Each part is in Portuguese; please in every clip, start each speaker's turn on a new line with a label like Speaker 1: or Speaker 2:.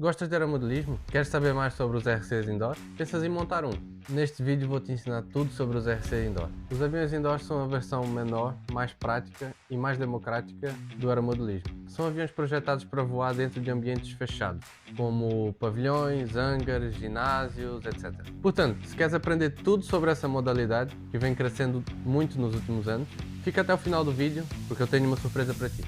Speaker 1: Gostas de aeromodelismo? Queres saber mais sobre os RCs indoor? Pensas em montar um? Neste vídeo vou-te ensinar tudo sobre os RCs indoor. Os aviões indoor são a versão menor, mais prática e mais democrática do aeromodelismo. São aviões projetados para voar dentro de ambientes fechados, como pavilhões, hangars, ginásios, etc. Portanto, se queres aprender tudo sobre essa modalidade, que vem crescendo muito nos últimos anos, fica até o final do vídeo, porque eu tenho uma surpresa para ti.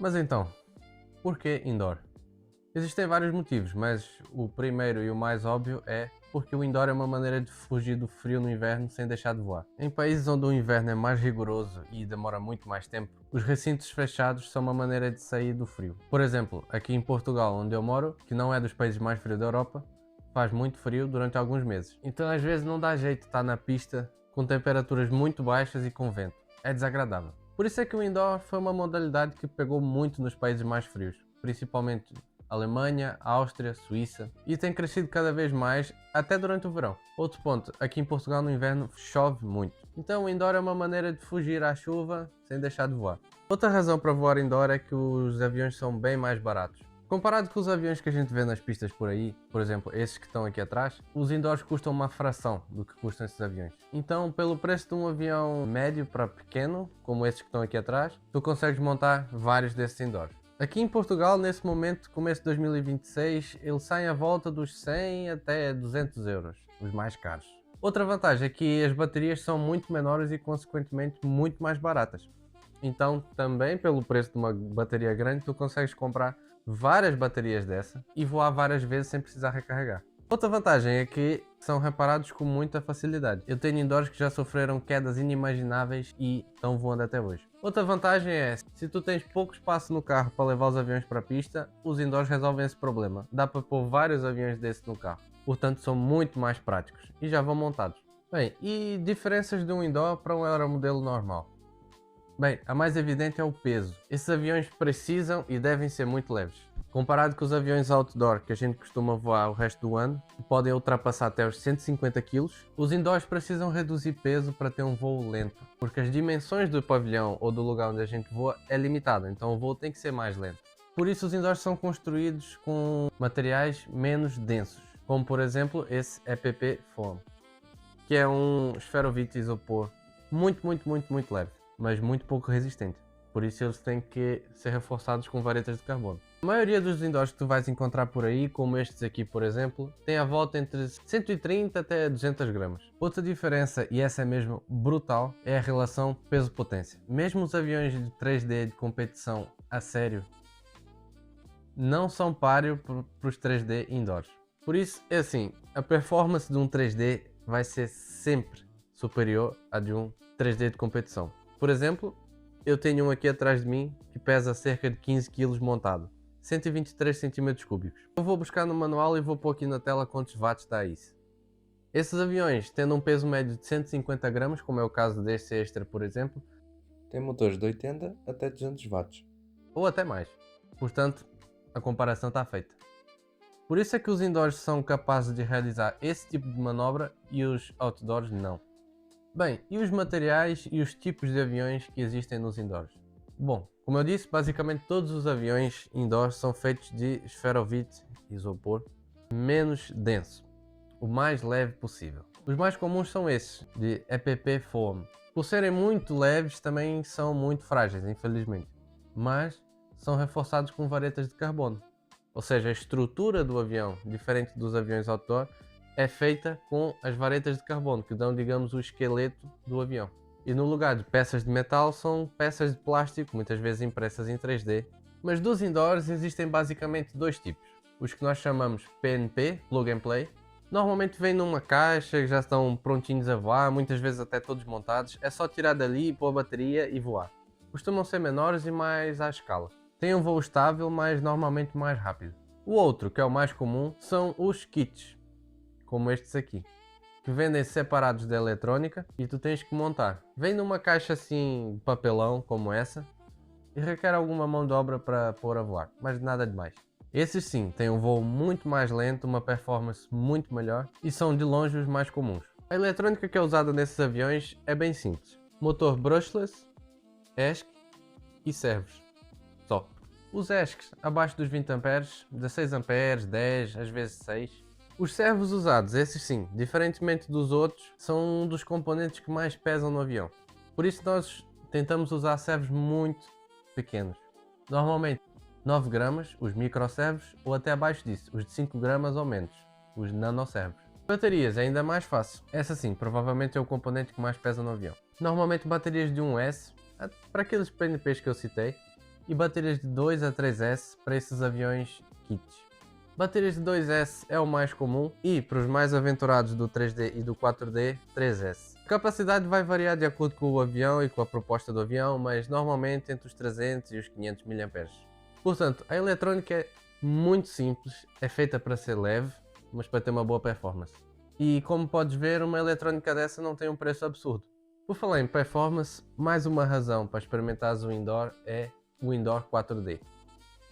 Speaker 1: Mas então, por que indoor? Existem vários motivos, mas o primeiro e o mais óbvio é porque o indoor é uma maneira de fugir do frio no inverno sem deixar de voar. Em países onde o inverno é mais rigoroso e demora muito mais tempo, os recintos fechados são uma maneira de sair do frio. Por exemplo, aqui em Portugal, onde eu moro, que não é dos países mais frios da Europa, faz muito frio durante alguns meses. Então às vezes não dá jeito de estar na pista com temperaturas muito baixas e com vento. É desagradável. Por isso é que o indoor foi uma modalidade que pegou muito nos países mais frios, principalmente Alemanha, Áustria, Suíça, e tem crescido cada vez mais até durante o verão. Outro ponto, aqui em Portugal no inverno chove muito, então o indoor é uma maneira de fugir à chuva sem deixar de voar. Outra razão para voar indoor é que os aviões são bem mais baratos. Comparado com os aviões que a gente vê nas pistas por aí, por exemplo, esses que estão aqui atrás, os indoors custam uma fração do que custam esses aviões. Então, pelo preço de um avião médio para pequeno, como esses que estão aqui atrás, tu consegues montar vários desses indoors. Aqui em Portugal, nesse momento, começo de 2026, ele sai à volta dos 100 até 200 euros, os mais caros. Outra vantagem é que as baterias são muito menores e, consequentemente, muito mais baratas. Então, também pelo preço de uma bateria grande, tu consegues comprar várias baterias dessa e voar várias vezes sem precisar recarregar. Outra vantagem é que são reparados com muita facilidade. Eu tenho indoors que já sofreram quedas inimagináveis e estão voando até hoje. Outra vantagem é, se tu tens pouco espaço no carro para levar os aviões para a pista, os indoors resolvem esse problema. Dá para pôr vários aviões desses no carro. Portanto, são muito mais práticos e já vão montados. Bem, e diferenças de um indoor para um aeromodelo normal? Bem, a mais evidente é o peso. Esses aviões precisam e devem ser muito leves. Comparado com os aviões outdoor que a gente costuma voar o resto do ano, que podem ultrapassar até os 150 kg, os indoors precisam reduzir peso para ter um voo lento, porque as dimensões do pavilhão ou do lugar onde a gente voa é limitado, então o voo tem que ser mais lento. Por isso os indoors são construídos com materiais menos densos, como por exemplo esse EPP Foam, que é um esferovite isopor muito leve, mas muito pouco resistente. Por isso eles têm que ser reforçados com varetas de carbono. A maioria dos indoors que tu vais encontrar por aí, como estes aqui por exemplo, tem a volta entre 130 até 200 gramas. Outra diferença, e essa é mesmo brutal, é a relação peso-potência. Mesmo os aviões de 3D de competição a sério não são páreo para os 3D indoors. Por isso é assim, a performance de um 3D vai ser sempre superior à de um 3D de competição. Por exemplo, eu tenho um aqui atrás de mim que pesa cerca de 15 kg montado, 123 cm3. Eu vou buscar no manual e vou pôr aqui na tela quantos watts dá isso. Esses aviões, tendo um peso médio de 150 gramas, como é o caso deste extra por exemplo,
Speaker 2: Tem motores de 80 até 200 watts.
Speaker 1: ou até mais. Portanto, a comparação está feita. Por isso é que os indoors são capazes de realizar esse tipo de manobra e os outdoors não. Bem, e os materiais e os tipos de aviões que existem nos indoors? Bom, como eu disse, basicamente todos os aviões indoors são feitos de esferovite, isopor, menos denso, o mais leve possível. Os mais comuns são esses, de EPP Foam. Por serem muito leves, também são muito frágeis, infelizmente, mas são reforçados com varetas de carbono. Ou seja, a estrutura do avião, diferente dos aviões outdoor, é feita com as varetas de carbono, que dão, digamos, o esqueleto do avião. E no lugar de peças de metal, são peças de plástico, muitas vezes impressas em 3D. Mas dos indoors existem basicamente dois tipos. Os que nós chamamos PNP, Plug and Play. Normalmente vêm numa caixa, que já estão prontinhos a voar, muitas vezes até todos montados. É só tirar dali, pôr a bateria e voar. Costumam ser menores e mais à escala. Têm um voo estável, mas normalmente mais rápido. O outro, que é o mais comum, são os kits, como estes aqui, que vendem separados da eletrónica e tu tens que montar. Vem numa caixa assim de papelão como essa e requer alguma mão de obra para pôr a voar, mas nada demais. Esses sim têm um voo muito mais lento, uma performance muito melhor e são de longe os mais comuns. A eletrônica que é usada nesses aviões é bem simples. Motor brushless, ESC e servos. Só. Os ESCs abaixo dos 20 amperes, 16 amperes, 10, às vezes 6. Os servos usados, esses sim, diferentemente dos outros, são um dos componentes que mais pesam no avião. Por isso nós tentamos usar servos muito pequenos. Normalmente 9 gramas, os microservos, ou até abaixo disso, os de 5 gramas ou menos, os nanoservos. Baterias é ainda mais fácil. Essa sim, provavelmente é o componente que mais pesa no avião. Normalmente baterias de 1S, para aqueles PNPs que eu citei, e baterias de 2 a 3S para esses aviões kits. Baterias de 2S é o mais comum e, para os mais aventurados do 3D e do 4D, 3S. A capacidade vai variar de acordo com o avião e com a proposta do avião, mas normalmente entre os 300 e os 500 mAh. Portanto, a eletrônica é muito simples, é feita para ser leve, mas para ter uma boa performance. E como podes ver, uma eletrônica dessa não tem um preço absurdo. Por falar em performance, mais uma razão para experimentares o indoor é o indoor 4D.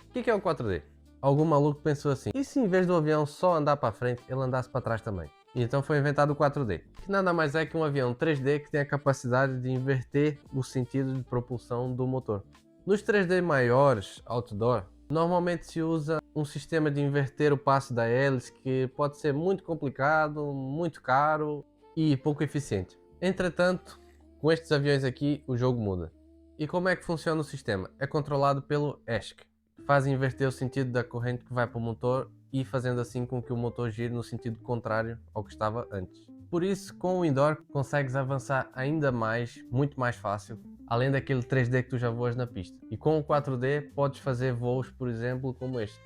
Speaker 1: O que é o 4D? Algum maluco pensou assim, e se em vez do avião só andar para frente, ele andasse para trás também? E então foi inventado o 4D, que nada mais é que um avião 3D que tem a capacidade de inverter o sentido de propulsão do motor. Nos 3D maiores, outdoor, normalmente se usa um sistema de inverter o passo da hélice que pode ser muito complicado, muito caro e pouco eficiente. Entretanto, com estes aviões aqui o jogo muda. E como é que funciona o sistema? É controlado pelo ESC, que faz inverter o sentido da corrente que vai para o motor e fazendo assim com que o motor gire no sentido contrário ao que estava antes. Por isso, com o indoor consegues avançar ainda mais, muito mais fácil, além daquele 3D que tu já voas na pista. E com o 4D podes fazer voos, por exemplo, como este.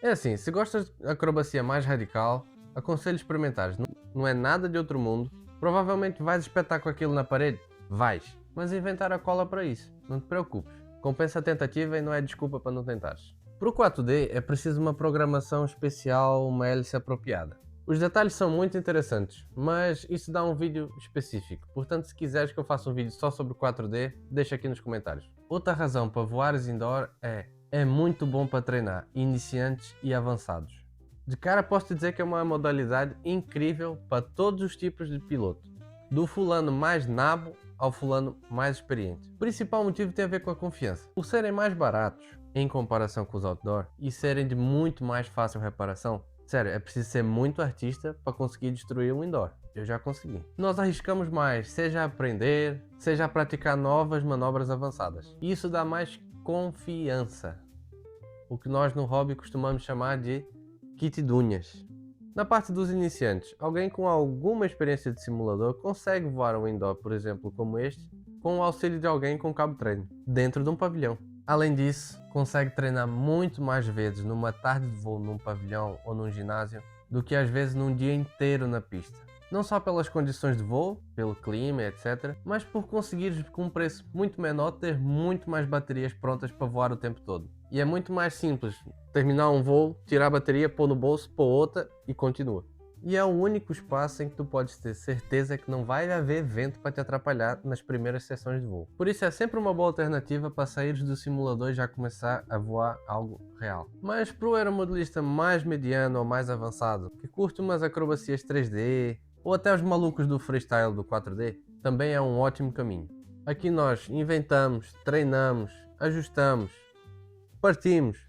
Speaker 1: É assim, se gostas de acrobacia mais radical, aconselho experimentares. Não é nada de outro mundo. Provavelmente vais espetar com aquilo na parede? Vais. Mas inventar a cola para isso. Não te preocupes. Compensa a tentativa e não é desculpa para não tentares. Para o 4D é preciso uma programação especial, uma hélice apropriada. Os detalhes são muito interessantes, mas isso dá um vídeo específico. Portanto, se quiseres que eu faça um vídeo só sobre o 4D, deixa aqui nos comentários. Outra razão para voares indoor é muito bom para treinar iniciantes e avançados. De cara posso te dizer que é uma modalidade incrível para todos os tipos de piloto. Do fulano mais nabo ao fulano mais experiente. O principal motivo tem a ver com a confiança. Por serem mais baratos em comparação com os outdoor e serem de muito mais fácil reparação, sério, é preciso ser muito artista para conseguir destruir um indoor. Eu já consegui. Nós arriscamos mais, seja a aprender, seja a praticar novas manobras avançadas. E isso dá mais confiança. O que nós no hobby costumamos chamar de kit de unhas. Na parte dos iniciantes, alguém com alguma experiência de simulador consegue voar um indoor, por exemplo, como este, com o auxílio de alguém com cabo de treino, dentro de um pavilhão. Além disso, consegue treinar muito mais vezes numa tarde de voo num pavilhão ou num ginásio do que às vezes num dia inteiro na pista. Não só pelas condições de voo, pelo clima, etc., mas por conseguires com um preço muito menor ter muito mais baterias prontas para voar o tempo todo. E é muito mais simples terminar um voo, tirar a bateria, pôr no bolso, pôr outra e continua. E é o único espaço em que tu podes ter certeza que não vai haver vento para te atrapalhar nas primeiras sessões de voo. Por isso é sempre uma boa alternativa para saíres do simulador e já começar a voar algo real. Mas para o aeromodelista mais mediano ou mais avançado, que curte umas acrobacias 3D, ou até os malucos do freestyle do 4D, também é um ótimo caminho. Aqui nós inventamos, treinamos, ajustamos, partimos,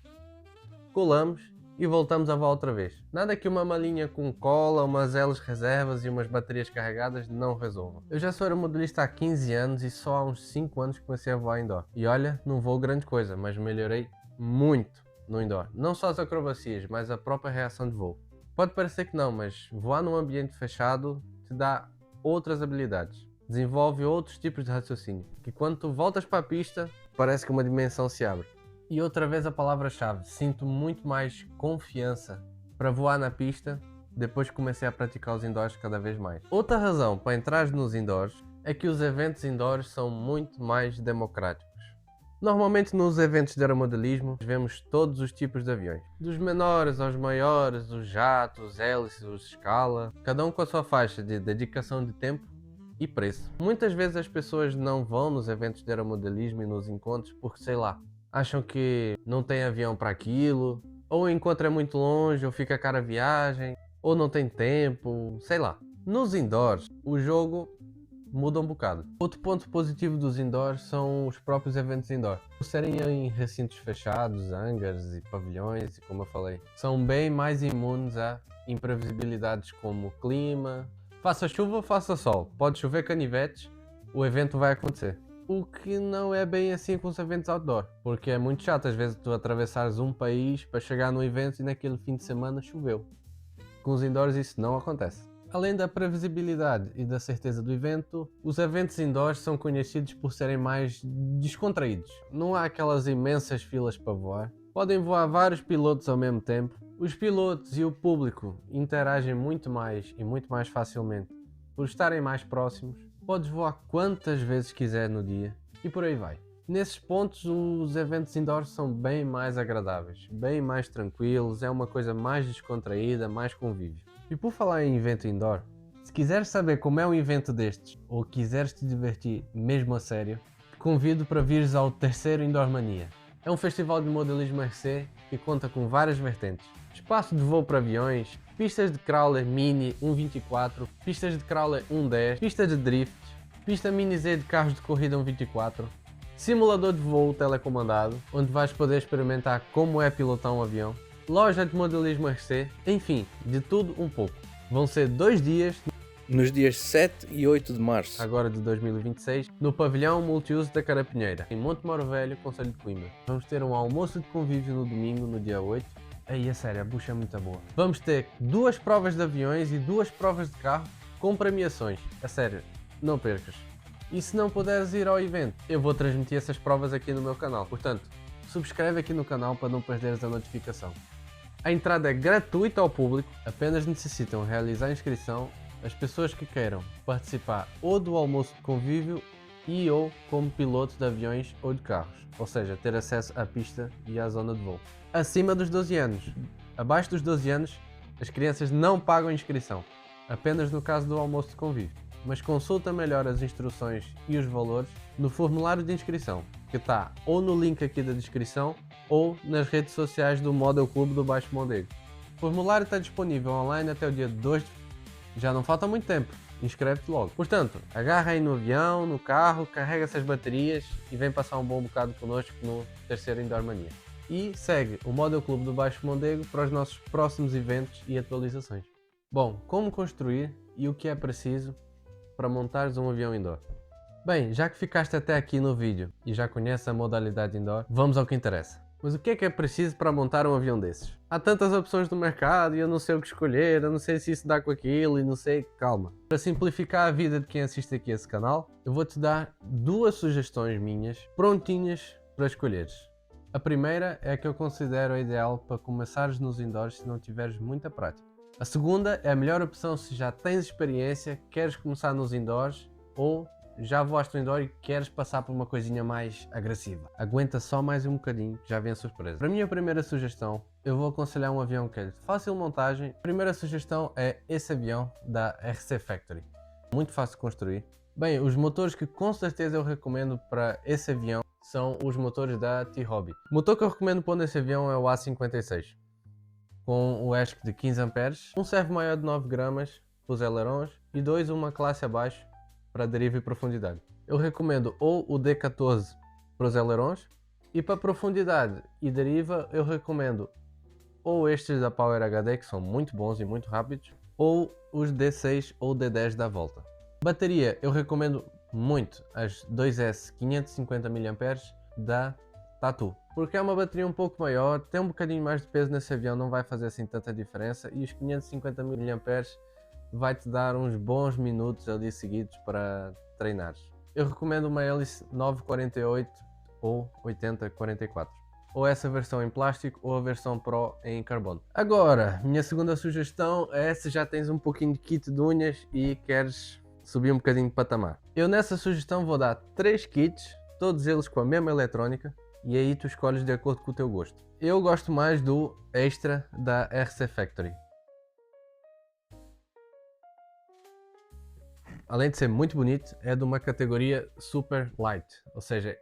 Speaker 1: colamos e voltamos a voar outra vez. Nada que uma malinha com cola, umas elas reservas e umas baterias carregadas não resolvam. Eu já sou aeromodelista há 15 anos e só há uns 5 anos que comecei a voar indoor. E olha, não voo grande coisa, mas melhorei muito no indoor. Não só as acrobacias, mas a própria reação de voo. Pode parecer que não, mas voar num ambiente fechado te dá outras habilidades. Desenvolve outros tipos de raciocínio, que quando tu voltas para a pista, parece que uma dimensão se abre. E outra vez a palavra-chave, sinto muito mais confiança para voar na pista depois que comecei a praticar os indoors cada vez mais. Outra razão para entrar nos indoors é que os eventos indoors são muito mais democráticos. Normalmente nos eventos de aeromodelismo vemos todos os tipos de aviões, dos menores aos maiores, os jatos, os hélices, os escala, cada um com a sua faixa de dedicação de tempo e preço. Muitas vezes as pessoas não vão nos eventos de aeromodelismo e nos encontros porque, sei lá, acham que não tem avião para aquilo, ou o encontro é muito longe, ou fica cara a viagem, ou não tem tempo, sei lá. Nos indoors, o jogo muda um bocado. Outro ponto positivo dos indoors são os próprios eventos indoor. Por serem em recintos fechados, hangars e pavilhões, e como eu falei, são bem mais imunes a imprevisibilidades como clima. Faça chuva, faça sol. Pode chover canivetes, o evento vai acontecer. O que não é bem assim com os eventos outdoor, porque é muito chato às vezes tu atravessares um país para chegar no evento e naquele fim de semana choveu. Com os indoors isso não acontece. Além da previsibilidade e da certeza do evento, os eventos indoors são conhecidos por serem mais descontraídos. Não há aquelas imensas filas para voar. Podem voar vários pilotos ao mesmo tempo. Os pilotos e o público interagem muito mais e muito mais facilmente por estarem mais próximos. Podes voar quantas vezes quiser no dia e por aí vai. Nesses pontos, os eventos indoors são bem mais agradáveis, bem mais tranquilos, é uma coisa mais descontraída, mais convívio. E por falar em evento indoor, se quiseres saber como é um evento destes, ou quiseres te divertir mesmo a sério, te convido para vires ao terceiro Indoor Mania. É um festival de modelismo RC que conta com várias vertentes. Espaço de voo para aviões, pistas de crawler mini 1.24, pistas de crawler 1.10, pista de drift, pista mini Z de carros de corrida 1.24, simulador de voo telecomandado, onde vais poder experimentar como é pilotar um avião, loja de modelismo RC, enfim, de tudo um pouco. Vão ser 2 dias,
Speaker 2: Nos dias 7 e 8 de março.
Speaker 1: agora de 2026, no pavilhão multiuso da Carapinheira, em Monte Moro Velho, Concelho de Coimbra. Vamos ter um almoço de convívio no domingo, no dia 8. Aí, a sério, a bucha é muito boa. Vamos ter 2 provas de aviões e 2 provas de carro com premiações. A sério, não percas. E se não puderes ir ao evento, eu vou transmitir essas provas aqui no meu canal. Portanto, subscreve aqui no canal para não perderes a notificação. A entrada é gratuita ao público, apenas necessitam realizar a inscrição as pessoas que queiram participar ou do almoço de convívio e ou como piloto de aviões ou de carros, ou seja, ter acesso à pista e à zona de voo. Acima dos 12 anos. Abaixo dos 12 anos, as crianças não pagam inscrição, apenas no caso do almoço de convívio. Mas consulta melhor as instruções e os valores no formulário de inscrição, que está ou no link aqui da descrição ou nas redes sociais do Model Clube do Baixo Mondego. O formulário está disponível online até o dia 2 de fevereiro. Já não falta muito tempo, inscreve-te logo. Portanto, agarra aí no avião, no carro, carrega essas baterias e vem passar um bom bocado connosco no terceiro Indoor Mania. E segue o Model Clube do Baixo Mondego para os nossos próximos eventos e atualizações. Bom, como construir e o que é preciso para montares um avião indoor? Bem, já que ficaste até aqui no vídeo e já conheces a modalidade indoor, vamos ao que interessa. Mas o que é preciso para montar um avião desses? Há tantas opções no mercado e eu não sei o que escolher, eu não sei se isso dá com aquilo e não sei, calma. Para simplificar a vida de quem assiste aqui a esse canal, eu vou-te dar 2 sugestões minhas, prontinhas para escolheres. A primeira é a que eu considero a ideal para começares nos indoors se não tiveres muita prática. A segunda é a melhor opção se já tens experiência, queres começar nos indoors ou já voaste no indoor e queres passar por uma coisinha mais agressiva. Aguenta só mais um bocadinho, já vem a surpresa. Para mim, a primeira sugestão, eu vou aconselhar um avião que é de fácil montagem. A primeira sugestão é esse avião da RC Factory. Muito fácil de construir. Bem, os motores que com certeza eu recomendo para esse avião são os motores da T-Hobby. O motor que eu recomendo pôr nesse avião é o A56, com o ESC de 15 amperes, um servo maior de 9 gramas para os ailerons e 2 uma classe abaixo para deriva e profundidade. Eu recomendo ou o D14 para os ailerons e para profundidade e deriva eu recomendo ou estes da Power HD que são muito bons e muito rápidos ou os D6 ou D10 da Volta. Bateria eu recomendo muito as 2S 550 mAh da Tatu, porque é uma bateria um pouco maior, tem um bocadinho mais de peso nesse avião, não vai fazer assim tanta diferença e os 550 mAh vai-te dar uns bons minutos ali seguidos para treinares. Eu recomendo uma hélice 948 ou 8044. Ou essa versão em plástico ou a versão Pro em carbono. Agora, minha segunda sugestão é se já tens um pouquinho de kit de unhas e queres subir um bocadinho de patamar. Eu nessa sugestão vou dar 3 kits, todos eles com a mesma eletrónica, e aí tu escolhes de acordo com o teu gosto. Eu gosto mais do Extra da RC Factory. Além de ser muito bonito, é de uma categoria super light, ou seja,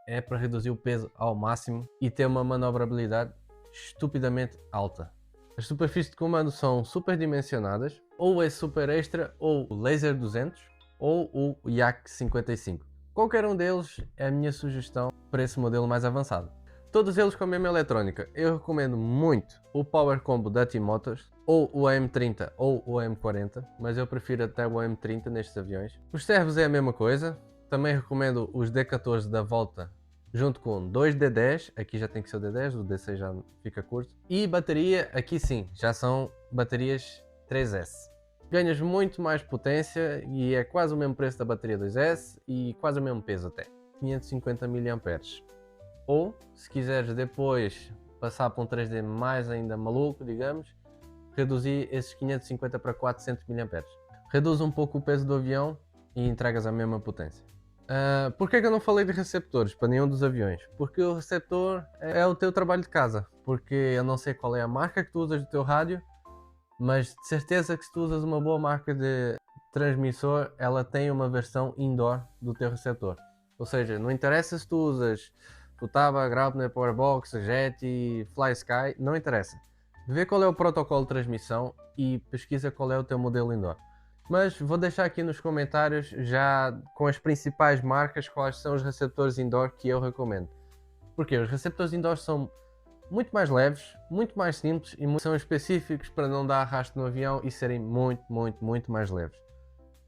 Speaker 1: é para reduzir o peso ao máximo e ter uma manobrabilidade estupidamente alta. As superfícies de comando são superdimensionadas, ou é Super Extra, ou o Laser 200, ou o Yak 55. Qualquer um deles é a minha sugestão para esse modelo mais avançado. Todos eles com a mesma eletrónica. Eu recomendo muito o Power Combo da T-Motors, ou o AM30 ou o AM40, mas eu prefiro até o AM30 nestes aviões. Os servos é a mesma coisa. Também recomendo os D14 da Volta junto com 2 D10, aqui já tem que ser o D10, o D6 já fica curto. E bateria, aqui sim, já são baterias 3S. Ganhas muito mais potência e é quase o mesmo preço da bateria 2S e quase o mesmo peso até, 550 mAh. Ou, se quiseres depois passar para um 3D mais ainda maluco, digamos, reduzir esses 550 para 400 mAh. Reduz um pouco o peso do avião e entregas a mesma potência. Por que é que eu não falei de receptores para nenhum dos aviões? Porque o receptor é o teu trabalho de casa. Porque eu não sei qual é a marca que tu usas do teu rádio, mas de certeza que se tu usas uma boa marca de transmissor, ela tem uma versão indoor do teu receptor. Ou seja, não interessa se tu usas Futaba, Graupner, Powerbox, Jet, Fly Sky, não interessa. Vê qual é o protocolo de transmissão e pesquisa qual é o teu modelo indoor. Mas vou deixar aqui nos comentários já com as principais marcas quais são os receptores indoor que eu recomendo. Porque os receptores indoor são muito mais leves, muito mais simples e são específicos para não dar arrasto no avião e serem muito mais leves.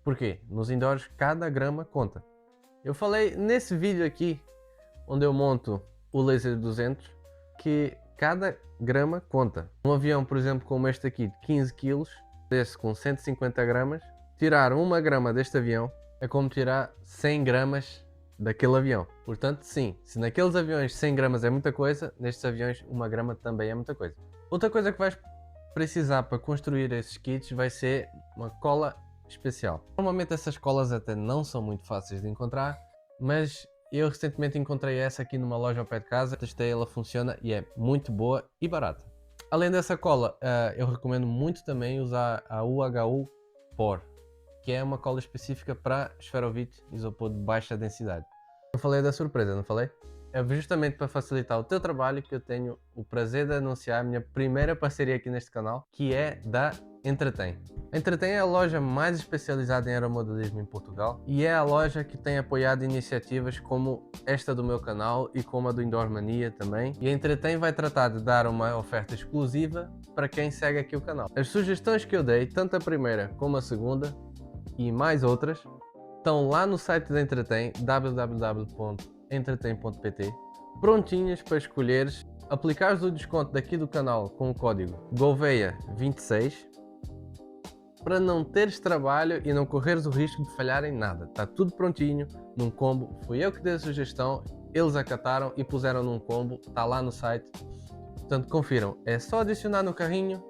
Speaker 1: Porquê? Nos indoors cada grama conta. Eu falei nesse vídeo aqui, onde eu monto o Laser 200, que cada grama conta. Um avião, por exemplo, como este aqui de 15 kg, desse com 150 gramas, tirar 1 grama deste avião é como tirar 100 gramas daquele avião. Portanto, sim, se naqueles aviões 100 gramas é muita coisa, nestes aviões 1 grama também é muita coisa. Outra coisa que vais precisar para construir esses kits vai ser uma cola especial. Normalmente essas colas até não são muito fáceis de encontrar, mas eu recentemente encontrei essa aqui numa loja ao pé de casa, testei, ela funciona e é muito boa e barata. Além dessa cola, eu recomendo muito também usar a UHU POR, que é uma cola específica para esferovite isopor de baixa densidade. Eu falei da surpresa, não falei? É justamente para facilitar o teu trabalho que eu tenho o prazer de anunciar a minha primeira parceria aqui neste canal, que é da Entretém. A Entretém é a loja mais especializada em aeromodelismo em Portugal e é a loja que tem apoiado iniciativas como esta do meu canal e como a do Indoor Mania também. E a Entretém vai tratar de dar uma oferta exclusiva para quem segue aqui o canal. As sugestões que eu dei, tanto a primeira como a segunda e mais outras, estão lá no site da Entretém, www.entretém.pt, prontinhas para escolheres, aplicares o desconto daqui do canal com o código GOVEIA26 para não teres trabalho e não correres o risco de falhar em nada. Está tudo prontinho, num combo. Fui eu que dei a sugestão, eles acataram e puseram num combo, está lá no site. Portanto, confiram, é só adicionar no carrinho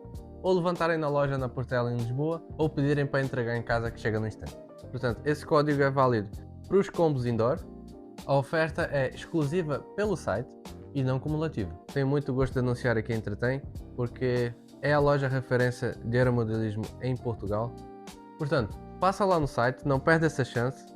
Speaker 1: ou levantarem na loja na Portela em Lisboa ou pedirem para entregar em casa que chega no instante. Portanto, esse código é válido para os combos indoor. A oferta é exclusiva pelo site e não cumulativa. Tenho muito gosto de anunciar aqui a Entretém porque é a loja referência de aeromodelismo em Portugal. Portanto, passa lá no site, não perde essa chance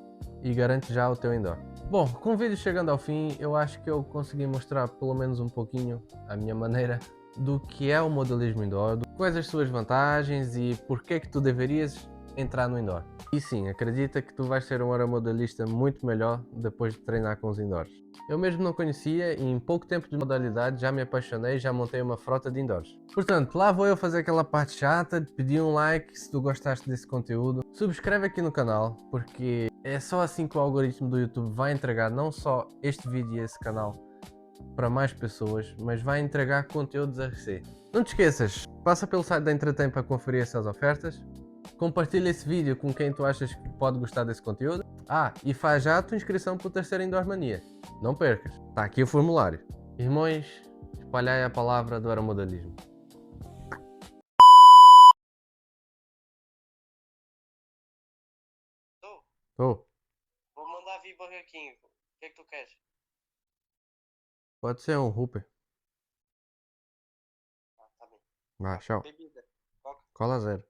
Speaker 1: e garante já o teu indoor. Bom, com o vídeo chegando ao fim, eu acho que eu consegui mostrar pelo menos um pouquinho a minha maneira do que é o modelismo indoor, quais as suas vantagens e porque é que tu deverias entrar no indoor. E sim, acredita que tu vais ser um aeromodelista muito melhor depois de treinar com os indoors. Eu mesmo não conhecia e em pouco tempo de modalidade já me apaixonei e já montei uma frota de indoors. Portanto, lá vou eu fazer aquela parte chata de pedir um like se tu gostaste desse conteúdo. Subscreve aqui no canal porque é só assim que o algoritmo do YouTube vai entregar não só este vídeo e esse canal para mais pessoas, mas vai entregar conteúdos a RC. Não te esqueças, passa pelo site da Entretém para conferir essas ofertas. Compartilha esse vídeo com quem tu achas que pode gostar desse conteúdo. E faz já a tua inscrição para o terceiro Indoor Mania. Não percas, está aqui o formulário. Irmãos, espalhai a palavra do aeromodelismo. Oh,
Speaker 3: Vou mandar vir Burger King. O que é que tu queres?
Speaker 1: pode ser um Hooper.
Speaker 3: Ah, tá bem.
Speaker 1: Tchau.
Speaker 3: Bebida. Coca.
Speaker 1: Cola zero.